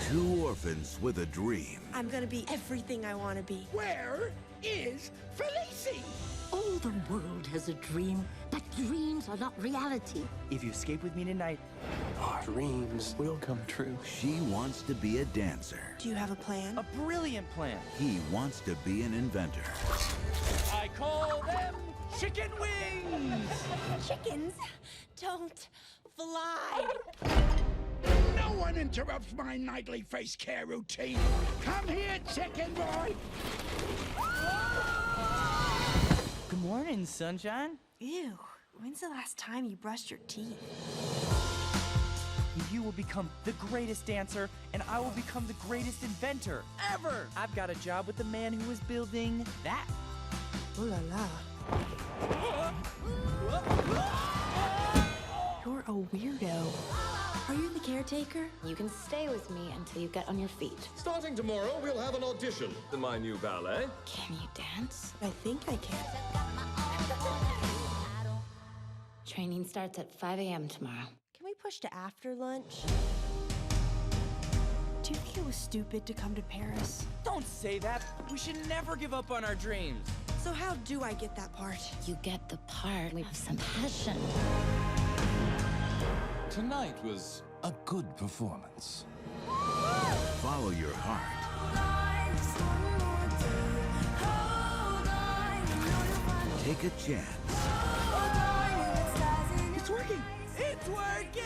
Two orphans with a dream. I'm gonna be everything I want to be. Where is Félicie? All the world has a dream, but dreams are not reality. If you escape with me tonight, our dreams will come true. She wants to be a dancer. Do you have a plan? a brilliant plan. He wants to be an inventor. I call them chicken wings! Chickens don't fly. No one interrupts my nightly face care routine. Come here, chicken boy. Good morning, sunshine. Ew. When's the last time you brushed your teeth? You will become the greatest dancer, and I will become the greatest inventor ever. I've got a job with the man who is building that. Ooh la la. You're a weirdo. Are you the caretaker? You can stay with me until you get on your feet. Starting tomorrow, we'll have an audition in my new ballet. Can you dance? I think I can. Training starts at 5 a.m. tomorrow. Can we push to after lunch? Do you think it was stupid to come to Paris? Don't say that. We should never give up on our dreams. So how do I get that part? You get the part with some passion. Tonight was a good performance. Follow your heart. Take a chance. It's working. It's working.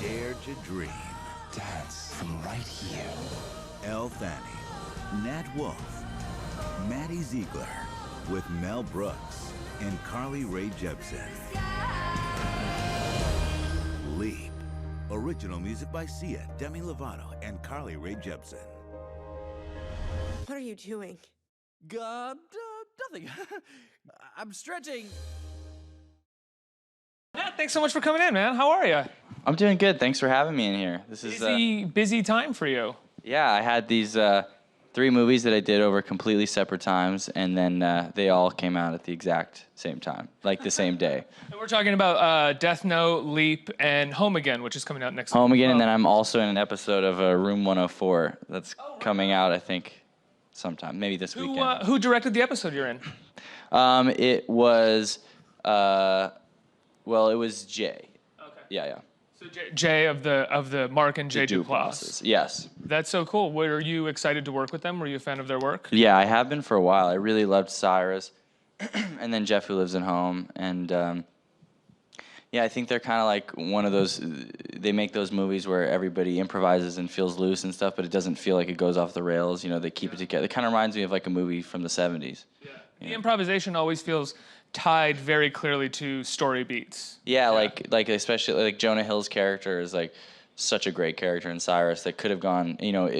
Dare to dream. Dance from right here. Elle Fanning, Nat Wolff, Maddie Ziegler, with Mel Brooks and Rae Jepsen. Leap. Original music by Sia, Demi Lovato, and Rae Jepsen. What are you doing? Nothing. I'm stretching. Matt, thanks so much for coming in, man. How are you? I'm doing good. Thanks for having me in here. This is Busy time for you. yeah. I had these 3 movies that I did over completely separate times, and then they all came out at the exact same time, like the same day. And we're talking about Death Note, Leap, and Home Again, which is coming out next Home week. Again, and then I'm also in an episode of Room 104 that's coming out, I think, sometime, maybe this weekend. Who directed the episode you're in? It was, well, it was Jay. Okay. Yeah. So Jay of the Mark and Jay Duplass. Duplass. Yes. That's so cool. Were you excited to work with them? Were you a fan of their work? Yeah, I have been for a while. I really loved Cyrus, and then Jeff Who Lives at Home, and yeah, I think they're kind of like one of those. They make those movies where everybody improvises and feels loose and stuff, but it doesn't feel like it goes off the rails. You know, they keep it together. It kind of reminds me of like a movie from the '70s. Yeah. The improvisation always feels tied very clearly to story beats. Yeah, like especially like Jonah Hill's character is like such a great character in Cyrus that could have gone. You know,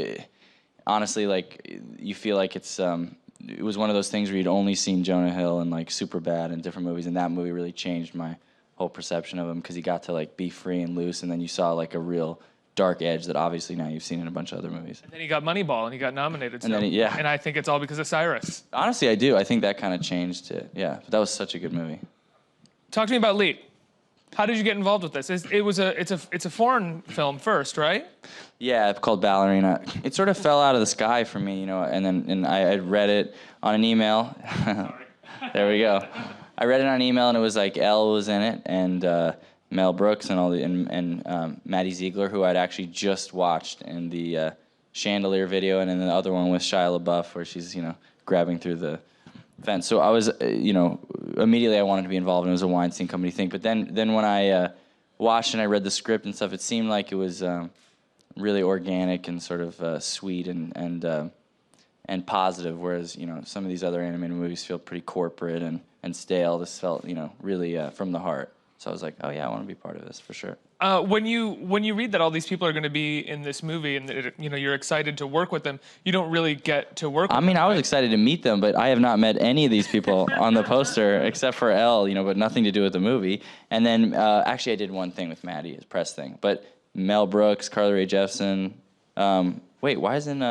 honestly, like you feel like it's it was one of those things where you'd only seen Jonah Hill in like Superbad and different movies, and that movie really changed my whole perception of him because he got to like be free and loose, and then you saw like a real dark edge that obviously now you've seen in a bunch of other movies. And then he got Moneyball and he got nominated. And then yeah. And I think it's all because of Cyrus. Honestly, I do. I think that kind of changed it. Yeah, but that was such a good movie. Talk to me about Leap. How did you get involved with this? It's a foreign film first, right? Yeah, it's called Ballerina. It sort of fell out of the sky for me, you know, and I read it on an email. There we go. I read it on an email, and it was like Elle was in it, and Mel Brooks, and and Maddie Ziegler, who I'd actually just watched in the Chandelier video, and then the other one with Shia LaBeouf, where she's, you know, grabbing through the fence. So I was, you know, immediately I wanted to be involved, and it was a Weinstein Company thing. But then when I watched and I read the script and stuff, it seemed like it was really organic and sort of sweet and positive, whereas, you know, some of these other animated movies feel pretty corporate and stale. This felt, you know, really from the heart. So I was like, oh yeah, I want to be part of this for sure. When you read that all these people are going to be in this movie and you know you're excited to work with them, you don't really get to work with them. I mean, I was excited to meet them, but I have not met any of these people on the poster except for Elle, you know, but nothing to do with the movie. And then actually I did one thing with Maddie, a press thing. But Mel Brooks, Rae Jepsen. Wait, why isn't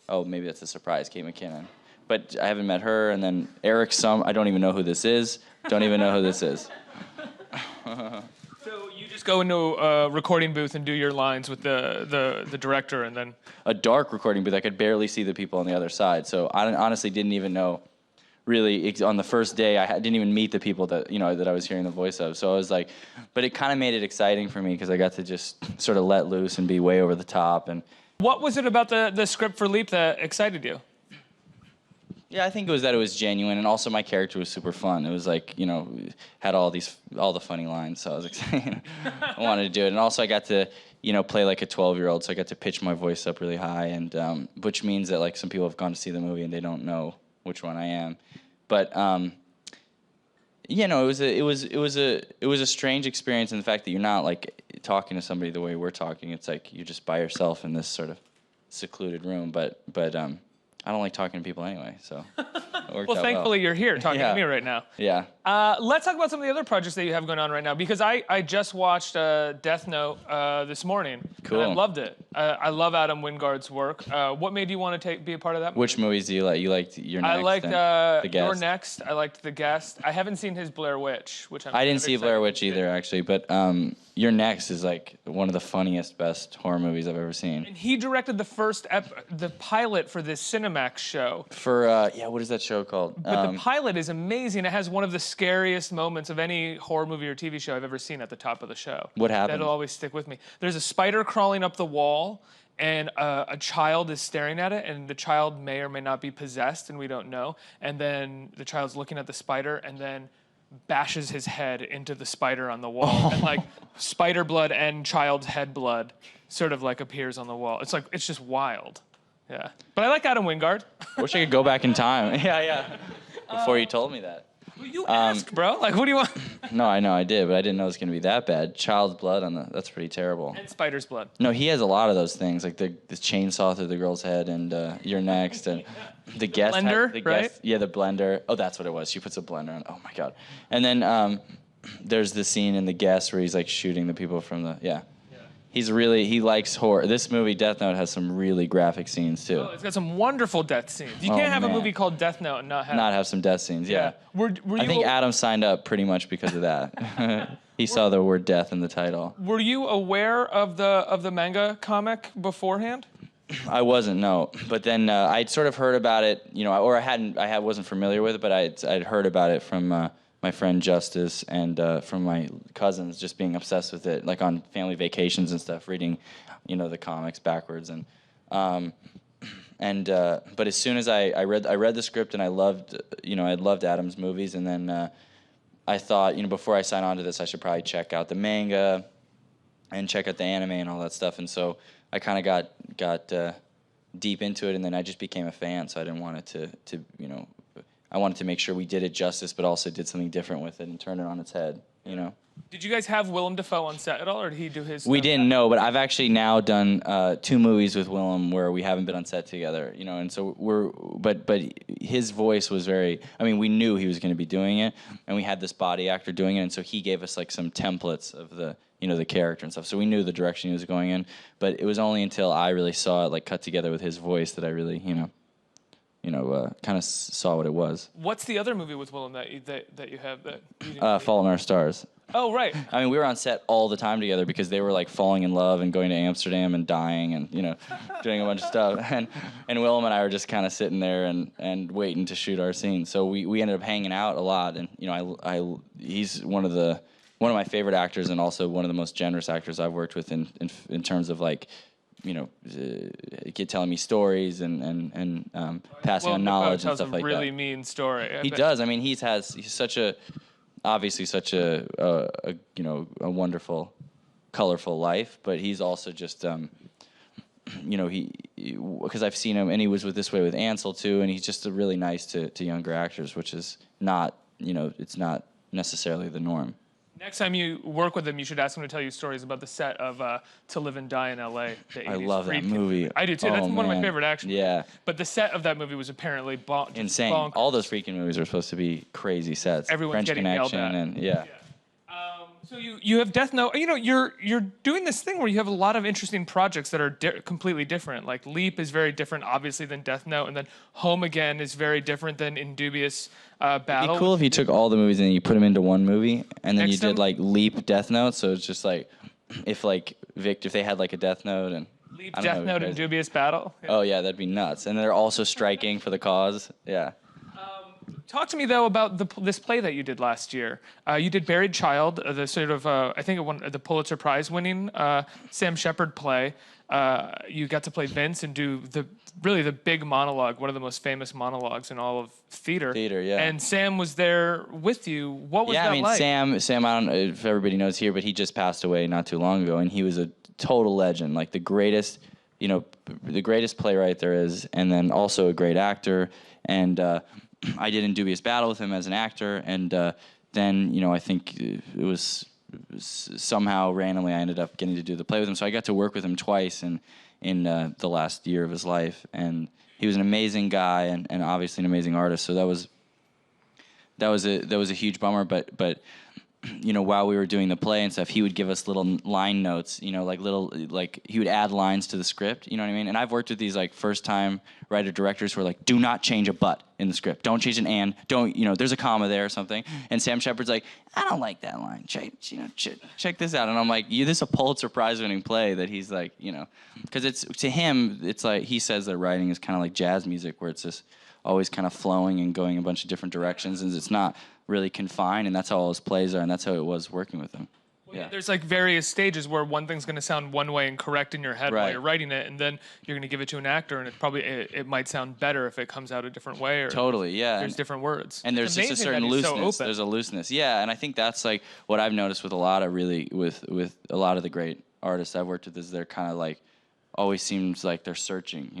oh, maybe that's a surprise, Kate McKinnon. But I haven't met her. And then Eric I don't even know who this is. Don't even know who this is. So you just go into a recording booth and do your lines with the director, and then A dark recording booth. I could barely see the people on the other side. So I honestly didn't even know. Really, on the first day, I didn't even meet the people that that I was hearing the voice of. So I was like, but it kind of made it exciting for me because I got to just sort of let loose and be way over the top. And what was it about the script for Leap that excited you? yeah, I think it was that it was genuine, and also my character was super fun. It was like had all the funny lines, so I was excited. I wanted to do it, and also I got to play like a 12-year-old, so I got to pitch my voice up really high, and which means that like some people have gone to see the movie and they don't know which one I am. But it was a strange experience in the fact that you're not like talking to somebody the way we're talking. It's like you're just by yourself in this sort of secluded room. But I don't like talking to people anyway, so it worked Well, out thankfully you're here talking to me right now. Yeah. Let's talk about some of the other projects that you have going on right now, because I just watched Death Note this morning. Cool. And I loved it. I love Adam Wingard's work. What made you want to be a part of that movie? Which movies do you like? You liked Your Next? I liked The Guest. Your Next. I liked The Guest. I haven't seen his Blair Witch, which I didn't see Blair Witch either, actually, but Your Next is like one of the funniest, best horror movies I've ever seen. And he directed the pilot for this Cinemax show. For what is that show called? But the pilot is amazing. It has one of the scariest moments of any horror movie or TV show I've ever seen at the top of the show. What happened? That'll always stick with me. There's a spider crawling up the wall, and a child is staring at it, and the child may or may not be possessed, and we don't know. And then the child's looking at the spider, and then bashes his head into the spider on the wall, and like spider blood and child's head blood sort of like appears on the wall. It's just wild. Yeah. But I like Adam Wingard. I wish I could go back in time. Yeah. Before you told me that. You ask, bro. Like, what do you want? No, I know I did, but I didn't know it was going to be that bad. Child's blood that's pretty terrible. And spider's blood. No, he has a lot of those things, like the chainsaw through the girl's head, and You're Next, and the guest. Blender, right? Yeah, the blender. Oh, that's what it was. She puts a blender on. Oh my god. And then there's the scene in The Guest where he's like shooting the people from the he likes horror. This movie, Death Note, has some really graphic scenes too. Oh, it's got some wonderful death scenes. You can't have a movie called Death Note and not have some death scenes. Yeah. I think Adam signed up pretty much because of that. He saw the word death in the title. Were you aware of the manga comic beforehand? I wasn't, no. But then I'd sort of heard about it, or I wasn't familiar with it, but I'd heard about it from my friend Justice and from my cousins, just being obsessed with it, like on family vacations and stuff, reading, the comics backwards. And but as soon as I read the script, and I loved Adam's movies, and then I thought, before I sign on to this, I should probably check out the manga and check out the anime and all that stuff. And so I kind of got deep into it, and then I just became a fan. So I didn't want it to I wanted to make sure we did it justice, but also did something different with it and turn it on its head, Did you guys have Willem Dafoe on set at all, or did he do his We didn't know, but I've actually now done 2 movies with Willem where we haven't been on set together, and so but his voice was very, we knew he was going to be doing it, and we had this body actor doing it, and so he gave us like some templates of the character and stuff, so we knew the direction he was going in, but it was only until I really saw it like cut together with his voice that I really, kind of saw what it was. What's the other movie with Willem that you have that you didn't Fault in Our Stars. Oh, right. We were on set all the time together because they were like falling in love and going to Amsterdam and dying and doing a bunch of stuff. And Willem and I were just kind of sitting there and waiting to shoot our scenes. So we ended up hanging out a lot. And he's one of my favorite actors and also one of the most generous actors I've worked with in terms of like telling me stories and passing on knowledge and stuff like that. Really mean story. He does. He's such a wonderful, colorful life, but he's also just because I've seen him, and he was this way with Ansel too, and he's just really nice to younger actors, which is not it's not necessarily the norm. Next time you work with him, you should ask him to tell you stories about the set of To Live and Die in L.A. I love that movie. I do too. That's one of my favorite action movies. Yeah. But the set of that movie was apparently insane. Bonkers. All those freaking movies are supposed to be crazy sets. Everyone's French getting Connection yelled at. and yeah. So you have Death Note. You know, you're doing this thing where you have a lot of interesting projects that are completely different. Like Leap is very different, obviously, than Death Note, and then Home Again is very different than Indubious Battle. It'd be cool if you took all the movies and you put them into one movie, and then you did them? like Leap, Death Note. So it's just like if like Victor, if they had like a Death Note and Leap, Death Note, and Dubious Battle. Yeah. Oh yeah, that'd be nuts. And they're also striking for the cause. Yeah. Talk to me though about this play that you did last year. You did Buried Child, the sort of I think it won the Pulitzer Prize winning Sam Shepard play. You got to play Vince and do the big monologue, one of the most famous monologues in all of theater. Theater, yeah. And Sam was there with you. What was that like? Sam, I don't know if everybody knows here, but he just passed away not too long ago, and he was a total legend, like the greatest, the greatest playwright there is, and then also a great actor. And I did Indubious Battle with him as an actor, and then I think it was somehow randomly I ended up getting to do the play with him. So I got to work with him twice in the last year of his life, and he was an amazing guy and obviously an amazing artist. So that was a huge bummer. But while we were doing the play and stuff, he would give us little line notes, he would add lines to the script, you know what I mean? And I've worked with these like first time writer directors who are like, do not change a but in the script. Don't change an and, don't, there's a comma there or something. And Sam Shepard's like, I don't like that line. Check this out. And I'm like, this is a Pulitzer Prize winning play that he's like, because to him, it's like, he says that writing is kind of like jazz music where it's just always kind of flowing and going a bunch of different directions, and it's not really confined, and that's how all his plays are, and that's how it was working with him. Well, yeah, there's like various stages where one thing's going to sound one way and correct in your head while you're writing it, and then you're going to give it to an actor, and it might sound better if it comes out a different way. Or totally, yeah. There's different words. And there's just a certain looseness. There's a looseness, yeah. And I think that's like what I've noticed with a lot of with a lot of the great artists I've worked with is they're kind of like always seems like they're searching,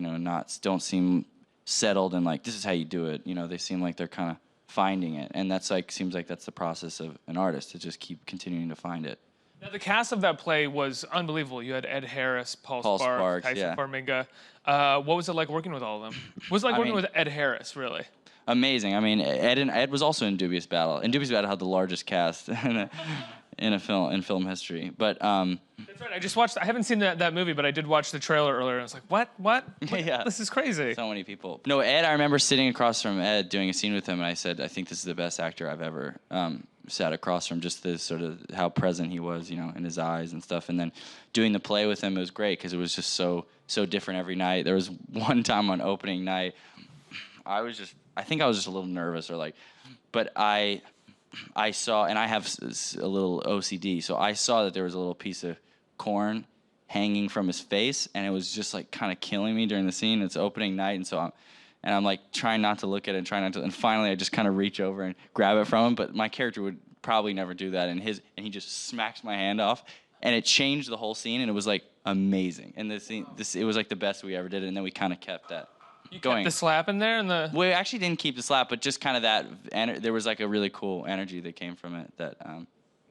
don't seem settled and like this is how you do it. They seem like they're kind of finding it, and that's like seems like that's the process of an artist, to just keep continuing to find it. Now the cast of that play was unbelievable. You had Ed Harris, Paul Sparks, Tyson Farmiga. What was it like working with all of them? What was it like working with Ed Harris, really? Amazing. I mean, Ed was also in Dubious Battle. And Dubious Battle had the largest cast in film history. But that's right. I haven't seen that movie, but I did watch the trailer earlier, and I was like, what? Yeah. This is crazy. So many people. No, Ed, I remember sitting across from Ed doing a scene with him, and I said, I think this is the best actor I've ever sat across from, just this sort of how present he was, in his eyes and stuff. And then doing the play with him, it was great because it was just so different every night. There was one time on opening night, I think I was just a little nervous but I saw, and I have a little OCD, so I saw that there was a little piece of corn hanging from his face, and it was just like kind of killing me during the scene. It's opening night, and I'm like trying not to look at it, and finally I just kind of reach over and grab it from him, but my character would probably never do that, and he just smacks my hand off, and it changed the whole scene, and it was like amazing. And it was like the best we ever did, and then we kind of kept that. You kept the slap in there, and we actually didn't keep the slap, but just kind of that. There was like a really cool energy that came from it. That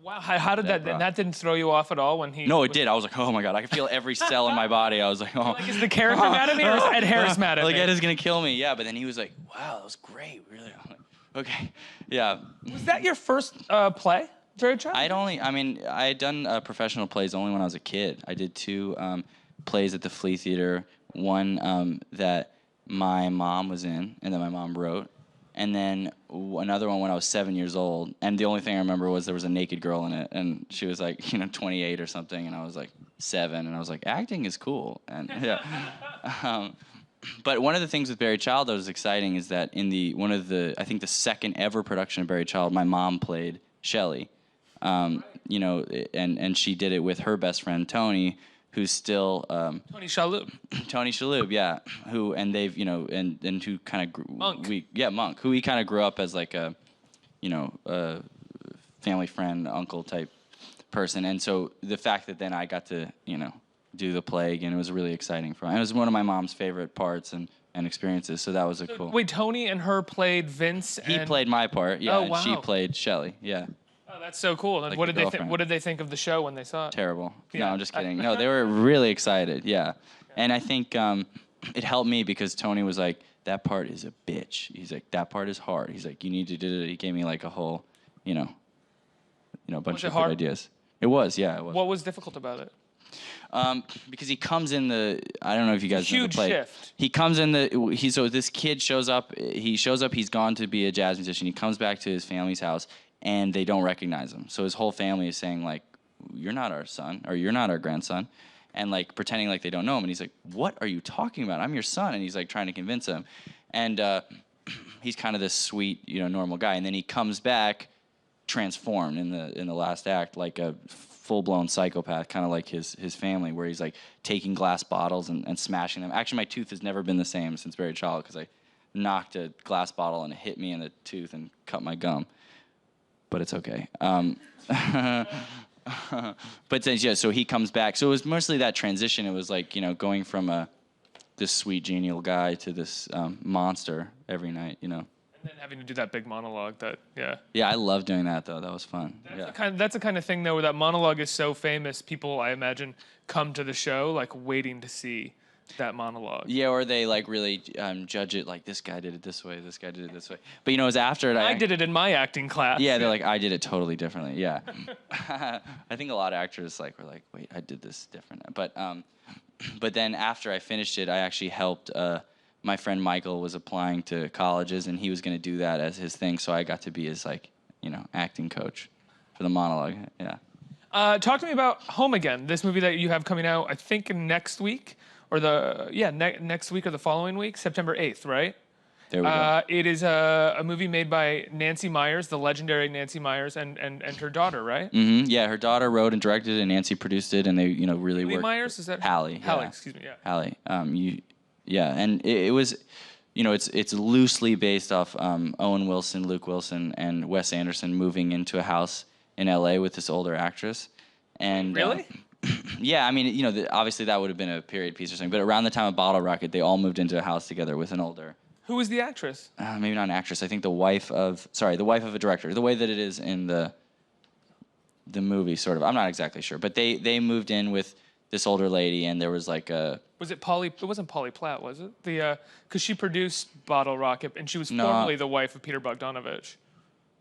wow, how did that? And that didn't throw you off at all when he? No, it did. I was like, oh my god, I could feel every cell in my body. I was like, oh. Like, is the character mad at me, or is Ed Harris mad at me? Like Ed is gonna kill me, yeah. But then he was like, wow, that was great, really. I'm like, okay, yeah. Was that your first play? Very child? I had done professional plays only when I was a kid. I did 2 plays at the Flea Theater. One that my mom was in, and then my mom wrote, and then another one when I was 7 years old, and the only thing I remember was there was a naked girl in it, and she was like 28 or something, and I was like 7, and I was like, acting is cool, and yeah. But one of the things with Buried Child that was exciting is that in I think the second ever production of Buried Child, my mom played Shelley, and she did it with her best friend Tony, who's still Tony Shalhoub. Tony Shalhoub, yeah. Who and they've and who kind of grew Monk, who he kind of grew up as like a family friend, uncle type person, and so the fact that then I got to do the play again, it was really exciting for me. And it was one of my mom's favorite parts and experiences, so that was cool. Wait, Tony and her played Vince. He played my part, yeah. Oh, wow. And she played Shelley, yeah. Oh, that's so cool. And Like what did they think of the show when they saw it? Terrible. Yeah. No, I'm just kidding. No, they were really excited. Yeah, and I think it helped me because Tony was like, "That part is a bitch." He's like, "That part is hard." He's like, "You need to do it." He gave me like a whole, a bunch it of hard? good ideas. It was, yeah, it was. What was difficult about it? Because he comes in I don't know if you guys know the Huge play. shift. He comes in so this kid shows up, he's gone to be a jazz musician. He comes back to his family's house and they don't recognize him. So his whole family is saying like, you're not our son, or you're not our grandson, and like pretending like they don't know him. And he's like, what are you talking about? I'm your son. And he's like trying to convince him. And he's kind of this sweet, normal guy. And then he comes back transformed in the last act, like a full-blown psychopath, kind of like his family, where he's like taking glass bottles and smashing them. Actually, my tooth has never been the same since very child, because I knocked a glass bottle and it hit me in the tooth and cut my gum. But it's okay. But then, yeah, so he comes back. So it was mostly that transition. It was like, going from this sweet, genial guy to this monster every night, And then having to do that big monologue yeah. Yeah, I love doing that, though. That was fun. That's the kind of thing, though, where that monologue is so famous, people, I imagine, come to the show, like, waiting to see that monologue. Yeah, or they, like, really judge it, like, this guy did it this way, this guy did it this way. But, it was after it. I did it in my acting class. Yeah, they're like, I did it totally differently, yeah. I think a lot of actors, like, were like, wait, I did this different. But then after I finished it, I actually helped... my friend Michael was applying to colleges, and he was going to do that as his thing, so I got to be his, like, acting coach for the monologue, yeah. Talk to me about Home Again, this movie that you have coming out, I think, next week, or next week or the following week, September 8th, right? There we go. It is a movie made by Nancy Meyers, the legendary Nancy Meyers, and her daughter, right? Mm-hmm. Yeah, her daughter wrote and directed it, and Nancy produced it, and they, really Hallie worked. Meyers, is that? Hallie. Hallie, yeah. excuse me, yeah. Hallie. Yeah, and it was, it's loosely based off Owen Wilson, Luke Wilson, and Wes Anderson moving into a house in L.A. with this older actress. And really? Yeah, I mean, obviously that would have been a period piece or something, but around the time of Bottle Rocket, they all moved into a house together with an older... Who was the actress? Maybe not an actress. I think the wife of a director. The way that it is in the movie, sort of. I'm not exactly sure, but they moved in with this older lady, and there was like a... Was it Polly? It wasn't Polly Platt, was it? Because she produced Bottle Rocket, and she was formerly the wife of Peter Bogdanovich,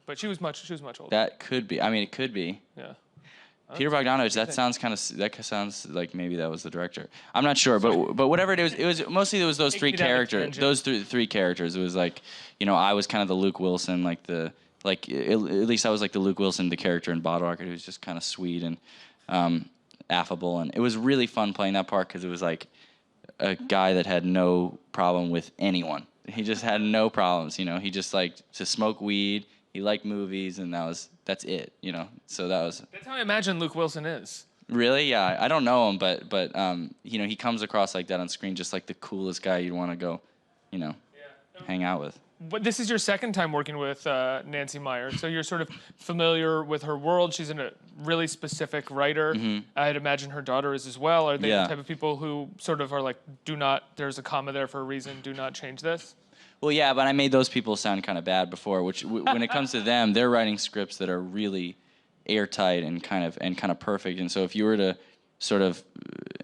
but she was much older. That could be. I mean, it could be. Yeah. Peter Bogdanovich. That sounds like maybe that was the director. I'm not sure, but whatever it was mostly there was those three characters. Those three characters. It was like, I was kind of the Luke Wilson, at least I was like the Luke Wilson, the character in Bottle Rocket, who was just kind of sweet and affable, and it was really fun playing that part because it was like a guy that had no problem with anyone. He just had no problems, He just liked to smoke weed. He liked movies, and that's it, So that's how I imagine Luke Wilson is. Really? Yeah, I don't know him, but he comes across like that on screen, just like the coolest guy you'd want to go, hang out with. But this is your second time working with Nancy Meyers, so you're sort of familiar with her world. She's a really specific writer. Mm-hmm. I'd imagine her daughter is as well. Are they the type of people who sort of are like, there's a comma there for a reason, do not change this? Well, yeah, but I made those people sound kind of bad before, which when it comes to them, they're writing scripts that are really airtight and kind of perfect. And so if you were to sort of,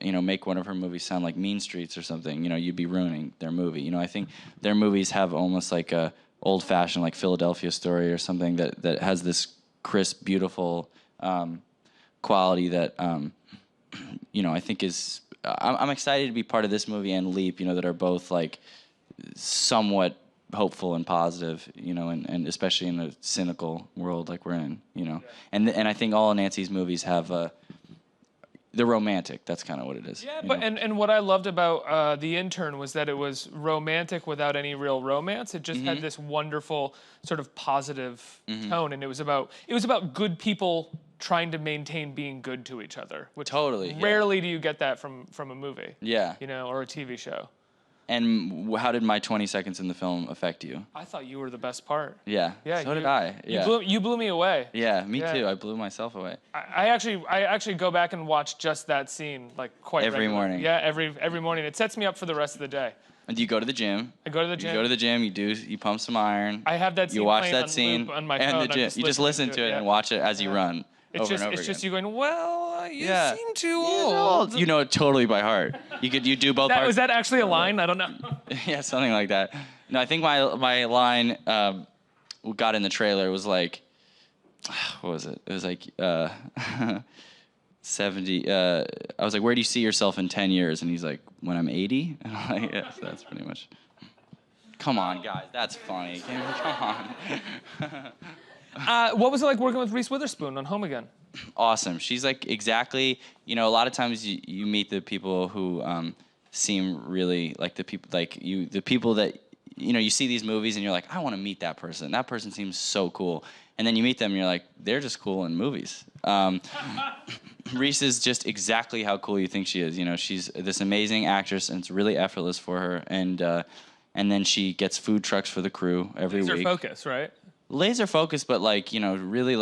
make one of her movies sound like Mean Streets or something, you'd be ruining their movie. I think their movies have almost like a old-fashioned, like Philadelphia Story or something that has this crisp, beautiful quality that, I think is... I'm excited to be part of this movie and Leap, that are both like somewhat hopeful and positive, and especially in a cynical world like we're in, And I think all of Nancy's movies have they're romantic. That's kind of what it is. Yeah, but and what I loved about The Intern was that it was romantic without any real romance. It just had this wonderful sort of positive tone, and it was about good people trying to maintain being good to each other. Which totally. Rarely do you get that from a movie. Yeah. Or a TV show. And how did my 20 seconds in the film affect you? I thought you were the best part. Yeah. So did I. Yeah. You blew me away. Yeah, me too. I blew myself away. I actually go back and watch just that scene like quite every regularly. morning. Yeah, every morning. It sets me up for the rest of the day. And do you go to the gym? I go to the gym. You go to the gym. You pump some iron. I have that scene. You watch playing that on scene loop on my and phone. the gym. You just listen to it and watch it as you run. It's just you going, well, you seem too old. You know it totally by heart. You do both parts. Was that actually a line? I don't know. Yeah, something like that. No, I think my line got in the trailer was like, what was it? It was like 70. I was like, where do you see yourself in 10 years? And he's like, when I'm 80? And I'm like, yeah, so that's pretty much. Come on, guys, that's funny. Come on. What was it like working with Reese Witherspoon on Home Again? Awesome. She's like exactly, a lot of times you meet the people who seem really like the people that, you see these movies and you're like, I want to meet that person. That person seems so cool. And then you meet them and you're like, they're just cool in movies. Reese is just exactly how cool you think she is. She's this amazing actress and it's really effortless for her. And then she gets food trucks for the crew every week. Laser focus, right? Laser focus, but really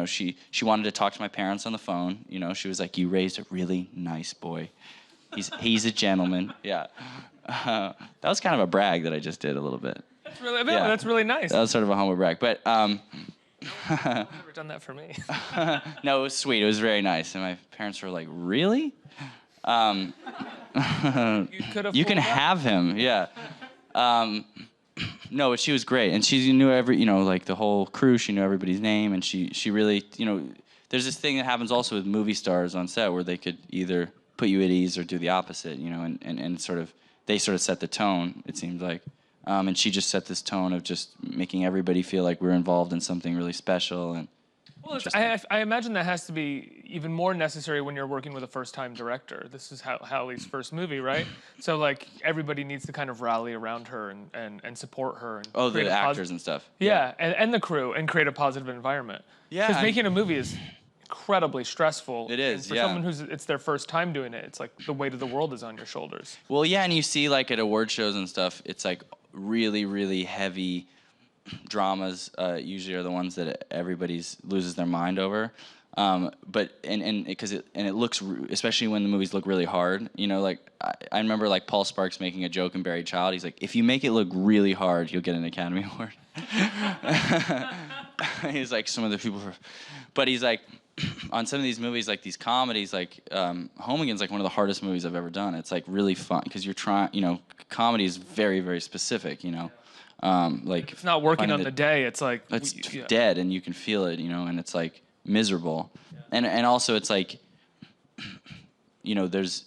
she wanted to talk to my parents on the phone. She was like, you raised a really nice boy. He's a gentleman. Yeah. That was kind of a brag that I just did a little bit. That's really nice. That was sort of a humble brag, but I've never done that for me. no, it was sweet. It was very nice, and my parents were like, really? You can have him. Yeah. No, but she was great, and she knew the whole crew. She knew everybody's name, and she really, there's this thing that happens also with movie stars on set where they could either put you at ease or do the opposite, and they sort of set the tone, it seems like. And she just set this tone of just making everybody feel like we're involved in something really special. And well, I imagine that has to be even more necessary when you're working with a first-time director. This is Hallie's first movie, right? So, like, everybody needs to kind of rally around her and support her. And the actors and stuff. Yeah, and the crew, and create a positive environment. Yeah. Because making a movie is incredibly stressful. It is, and for someone it's their first time doing it, it's like the weight of the world is on your shoulders. Well, yeah, and you see, like, at award shows and stuff, it's like really, really heavy dramas usually are the ones that everybody loses their mind over. But it looks, especially when the movies look really hard, like I remember like Paul Sparks making a joke in Buried Child. He's like, if you make it look really hard, you'll get an Academy Award. He's like, some of the people, but he's like, on some of these movies, like these comedies, like Home Again's like one of the hardest movies I've ever done. It's like really fun because you're trying, comedy is very, very specific, like it's not working on the day. It's like it's dead, and you can feel it, and it's like miserable, and also it's like, there's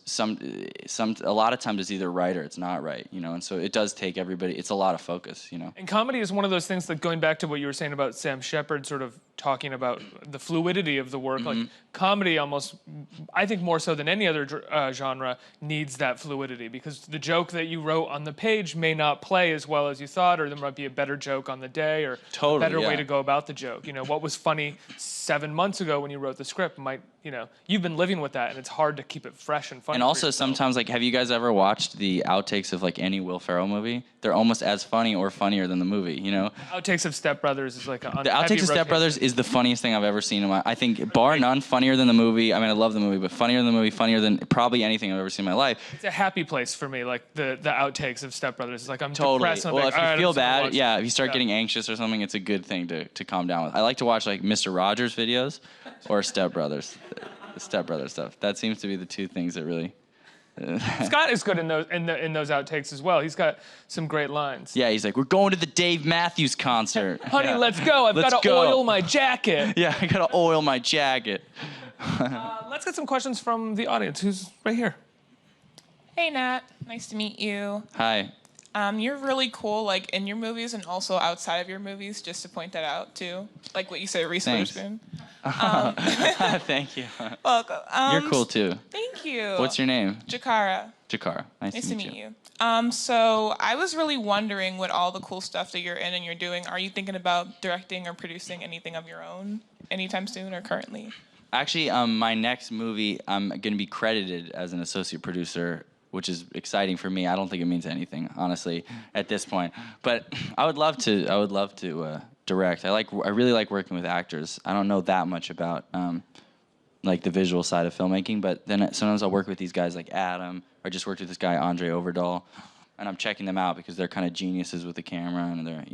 a lot of times it's either right or it's not right, and so it does take everybody. It's a lot of focus, And comedy is one of those things that, going back to what you were saying about Sam Shepard, sort of talking about the fluidity of the work, like comedy almost, I think more so than any other genre, needs that fluidity, because the joke that you wrote on the page may not play as well as you thought, or there might be a better joke on the day, or a better way to go about the joke. What was funny 7 months ago when you wrote the script might, you've been living with that, and it's hard to keep it fresh and funny. And also sometimes, like, have you guys ever watched the outtakes of like any Will Ferrell movie? They're almost as funny or funnier than the movie, Outtakes of Step Brothers is like the outtakes of Step Brothers is the funniest thing I've ever seen in my. I think bar none, funnier than the movie. I mean, I love the movie, but funnier than the movie, funnier than probably anything I've ever seen in my life. It's a happy place for me, like the outtakes of Step Brothers. It's like I'm totally depressed. And I'm well, like, if you feel bad, if you start Yeah. getting anxious or something, it's a good thing to calm down with. I like to watch like Mr. Rogers videos or Step Brothers, the Step Brothers stuff. That seems to be the two things that really. Scott is good in those outtakes as well. He's got some great lines. Yeah, he's like, we're going to the Dave Matthews concert. Honey, Yeah. let's go. I've got to oil my jacket. Yeah, I gotta oil my jacket. Let's get some questions from the audience. Who's right here? Hey, Nat. Nice to meet you. Hi. You're really cool, like, in your movies and also outside of your movies, just to point that out, too. Like what you said, Reese Witherspoon. Thank you. Welcome. You're cool, too. Thank you. What's your name? Jakara. Jakara. Nice to meet you. So I was really wondering, with all the cool stuff that you're in and you're doing, are you thinking about directing or producing anything of your own anytime soon or currently? Actually, my next movie, I'm going to be credited as an associate producer, which is exciting for me. I don't think it means anything, honestly, at this point. But I would love to direct. I really like working with actors. I don't know that much about like the visual side of filmmaking, but then sometimes I'll work with these guys like Adam, or I just worked with this guy Andre Overdahl, and I'm checking them out because they're kind of geniuses with the camera, and they're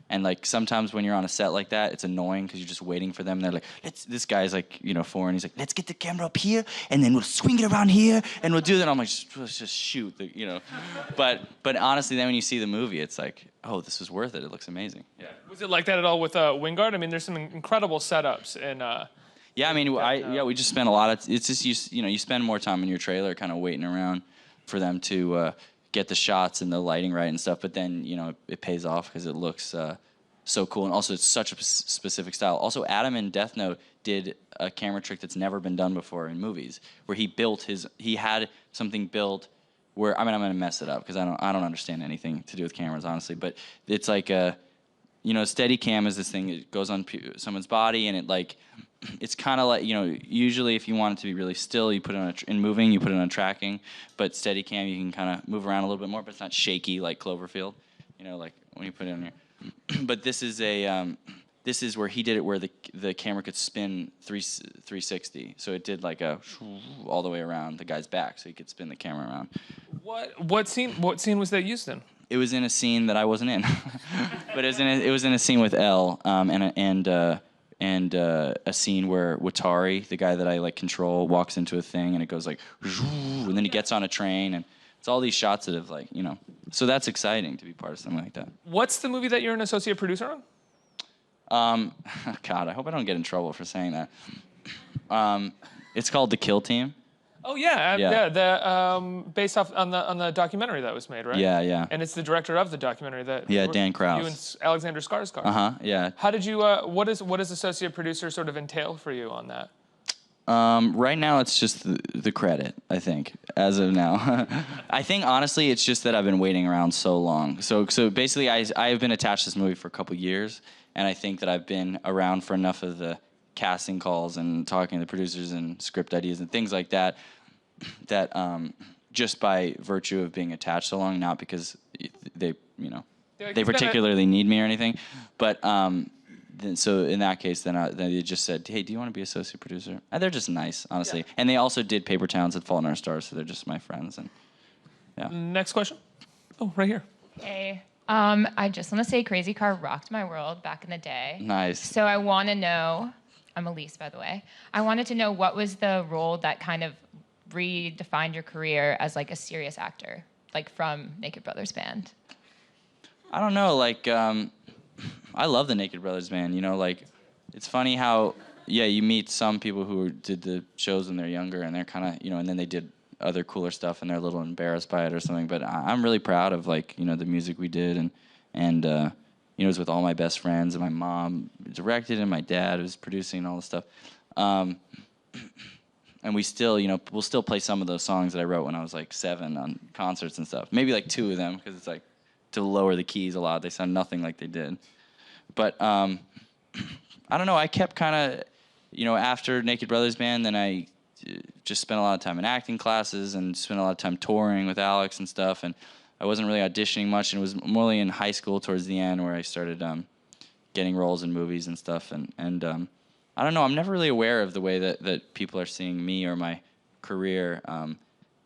And like sometimes when you're on a set like that, it's annoying because you're just waiting for them. They're like, this guy's like, foreign. He's like, let's get the camera up here, and then we'll swing it around here, and we'll do that. And I'm like, let's just shoot, But honestly, then when you see the movie, it's like, oh, this was worth it. It looks amazing. Yeah. Was it like that at all with Wingard? I mean, there's some incredible setups and. Yeah, I mean, we just spent a lot of. It's just you spend more time in your trailer, kind of waiting around for them to get the shots and the lighting right and stuff. But then it pays off because it looks so cool, and also it's such a specific style. Also, Adam in Death Note did a camera trick that's never been done before in movies, where he had something built. Where I'm gonna mess it up because I don't understand anything to do with cameras, honestly. But it's like steady cam is this thing. It goes on someone's body, and it's kind of like, usually if you want it to be really still, you put it on in moving, you put it on tracking. But steady cam, you can kind of move around a little bit more, but it's not shaky like Cloverfield, like when you put it on here. But this is where he did it where the camera could spin 360. So it did like all the way around the guy's back, so he could spin the camera around. What scene was that used in? It was in a scene that I wasn't in, but it was in a scene with Elle, and a scene where Watari, the guy that I control, walks into a thing and it goes like, and then he gets on a train, and it's all these shots that have so that's exciting to be part of something like that. What's the movie that you're an associate producer on? God, I hope I don't get in trouble for saying that. It's called The Kill Team. Oh yeah. Based off on the documentary that was made, right? Yeah. And it's the director of the documentary that. Yeah, Dan Krause. You and Alexander Skarsgård. Yeah. How did you? What does associate producer sort of entail for you on that? Right now, it's just the credit, I think, as of now. I think, honestly, it's just that I've been waiting around so long. So basically, I've been attached to this movie for a couple years, and I think that I've been around for enough of the casting calls and talking to the producers and script ideas and things like that, just by virtue of being attached so long, not because they particularly need me or anything, but so in that case, then they just said, hey, do you want to be associate producer? And they're just nice, honestly. Yeah. And they also did Paper Towns and Fault in Our Stars, so they're just my friends. And yeah. Next question. Oh, right here. Hey. I just want to say Crazy Car rocked my world back in the day. Nice. So I want to know, I'm Elise, by the way. I wanted to know what was the role that kind of redefined your career as a serious actor, from Naked Brothers Band? I don't know, I love the Naked Brothers Band, it's funny how, you meet some people who did the shows when they're younger and they're kind of, and then they did other cooler stuff and they're a little embarrassed by it or something, but I'm really proud of, the music we did, and it was with all my best friends, and my mom directed and my dad was producing and all this stuff. And we still, we'll still play some of those songs that I wrote when I was 7 on concerts and stuff. Maybe 2 of them, because it's to lower the keys a lot. They sound nothing like they did. But I don't know. I kept kind of, after Naked Brothers Band, then I just spent a lot of time in acting classes and spent a lot of time touring with Alex and stuff. And I wasn't really auditioning much, and it was more in high school towards the end where I started getting roles in movies and stuff. And I don't know. I'm never really aware of the way that people are seeing me or my career,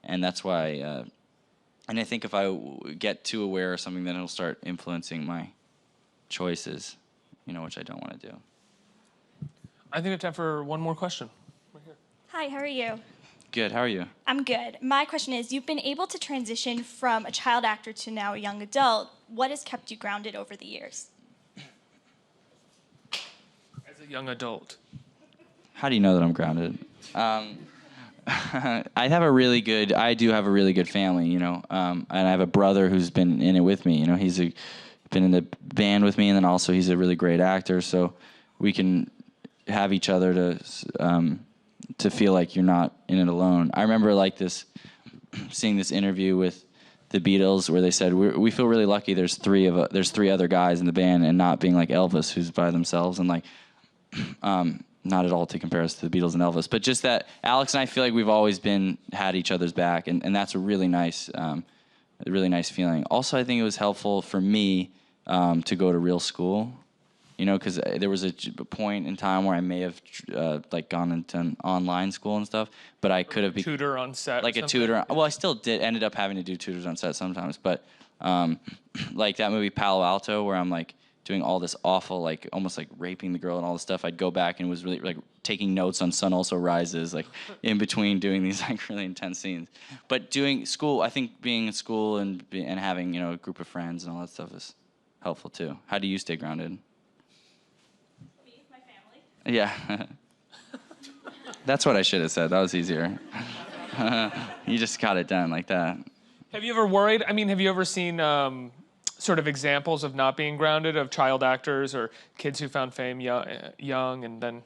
and that's why. And I think if I get too aware of something, then it'll start influencing my choices, which I don't want to do. I think we have time for one more question. Right here. Hi, how are you? Good. How are you? I'm good. My question is, you've been able to transition from a child actor to now a young adult. What has kept you grounded over the years? As a young adult. How do you know that I'm grounded? I do have a really good family, and I have a brother who's been in it with me. He's been in the band with me, and then also he's a really great actor, so we can have each other to feel like you're not in it alone. I remember seeing this interview with the Beatles where they said we feel really lucky. There's three other guys in the band, and not being like Elvis, who's by themselves, and not at all to compare us to the Beatles and Elvis, but just that Alex and I feel like we've always had each other's back, and that's a really nice feeling. Also, I think it was helpful for me to go to real school, because there was a point in time where I may have gone into an online school and stuff, but I could have tutor on set, a tutor. Well, I still ended up having to do tutors on set sometimes, but that movie Palo Alto, where I'm doing all this awful, like almost like raping the girl and all this stuff, I'd go back and was really like taking notes on Sun Also Rises, like in between doing these like really intense scenes. But doing school, I think being in school and having, you know, a group of friends and all that stuff is helpful too. How do you stay grounded? Me, my family. Yeah. That's what I should have said. That was easier. You just got it done like that. Have you ever worried? I mean, have you ever seen sort of examples of not being grounded, of child actors or kids who found fame young and then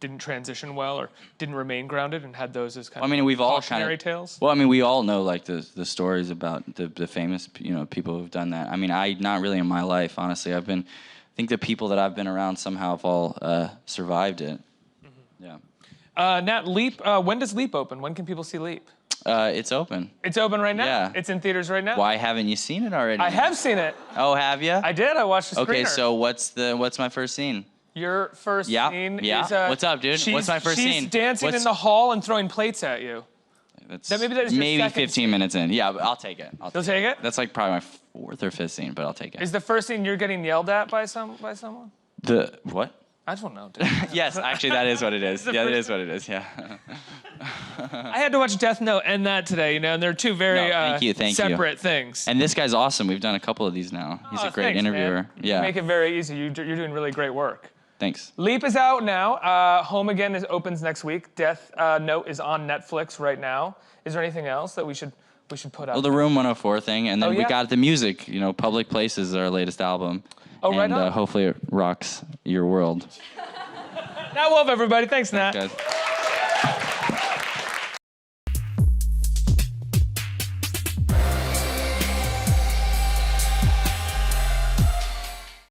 didn't transition well or didn't remain grounded and had those as kind of we've all cautionary tales? Well, I mean, we all know like the stories about the famous, you know, people who've done that. I mean, not really in my life, honestly. I think the people that I've been around somehow have all survived it. Mm-hmm. Yeah. Nat, Leap, when does Leap open? When can people see Leap? It's open. It's open right now? Yeah. It's in theaters right now? Why haven't you seen it already? I have seen it. Oh, have you? I did. I watched the screener. Okay, so what's my first scene? Your first scene is... What's up, dude? What's my first scene? She's dancing in the hall and throwing plates at you. That's maybe your 15 scene. minutes in. Yeah, I'll take it. You'll take it? That's like probably my fourth or fifth scene, but I'll take it. Is the first scene you're getting yelled at by someone? The what? I just want to know. Yes, actually, that is what it is. Yeah, that is what it is. Yeah. I had to watch Death Note and that today, you know, and they're two very separate things. And this guy's awesome. We've done a couple of these now. He's a great interviewer. Man. Yeah. You make it very easy. You're doing really great work. Thanks. Leap is out now. Home Again opens next week. Death Note is on Netflix right now. Is there anything else that we should put out? Well, the Room 104 thing, and then we got the music. You know, Public Places is our latest album. Oh, right on. And hopefully it rocks your world. Nat Wolff, everybody. Thanks, Nat. Thanks, guys.